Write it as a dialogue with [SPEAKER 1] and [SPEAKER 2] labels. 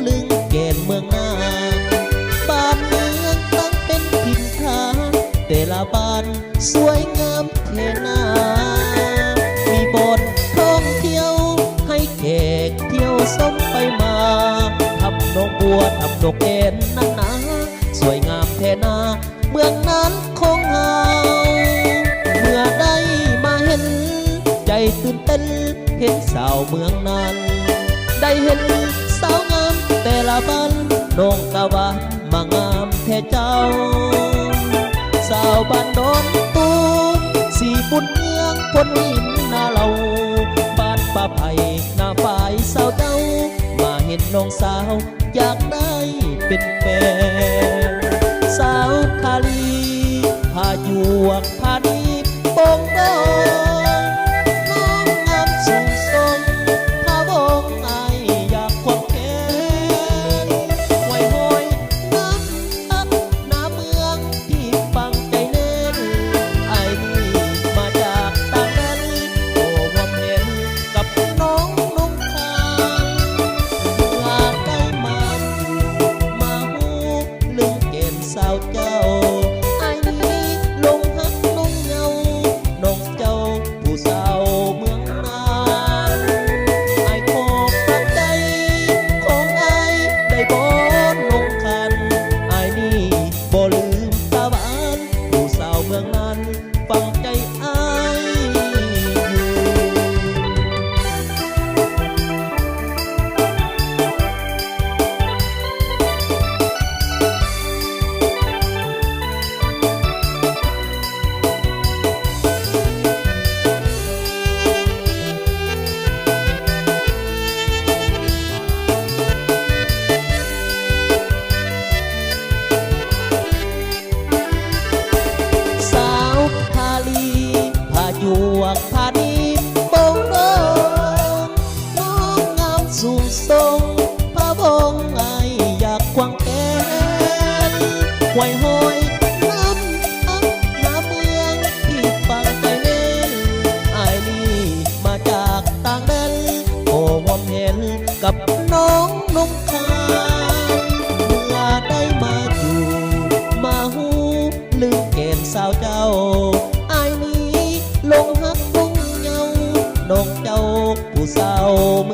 [SPEAKER 1] ลึงเกณฑ์เมืองนาบ้านเมืองตั้งเป็นถิ่นฐานแต่ละบ้านสวยงามเทนามีบ่อนท่องเที่ยวให้แขกเที่ยวสมไปมาทับนกบัวทับนกเอ็นนั่นนะสวยงามเทนาเมืองนั้นของเฮาเมื่อได้มาเห็นใจตื่นเต้นเห็นสาวเมืองนั้นได้เห็นสาวงามแต่ละบ้านน้องกะว่ามางามแท้เจ้าสาวบ้านโดนตูมสีบุญเมืองคนหินนาเราบ้านป่าไผ่นาฝ่ายสาวเจ้ามาเห็นน้องสาวอยากได้เป็นแฟนสาวคาลีพาหยวกพาดีโป่งโดงน้องงามสูงส่งพาบงไออยากควงแขนไว้ห้อยน้ำอักน้ำเมืองที่ฟังใจแน่นไอ้นี่มาจากต่างแดนโอ้ว่าเห็นกับน้องนุ่งขาวอยากได้มาหูลึงเกณฑ์สาวเจ้าไอ้นี่ลงหักลงเงาน้องเจ้าผู้สาวเมืองนานไอ้ขอบตักใจของไอ้ได้บ่ลงคันไอ้นี่บ่ลืมตาหวานผู้สาวเมืองนั้นฟังใจไอ้อยู่สาวพาลีพาหยวกพาดีโป่งโดงน้องงามสูงส่งพระบงไออยากควงแขนไว้ห้อยน้ำอักน้ำเมืองที่ฟังใจเน้นไอ้นี่มาจากต่างแดนโอ้ว่าเห็นกับน้องนุ่งขาวเมื่อได้มาอยู่มาหูลืมเกณฑ์สาวเจ้าไอ้นี้ลงหักลงเงาน้องเจ้าผู้สาวเมื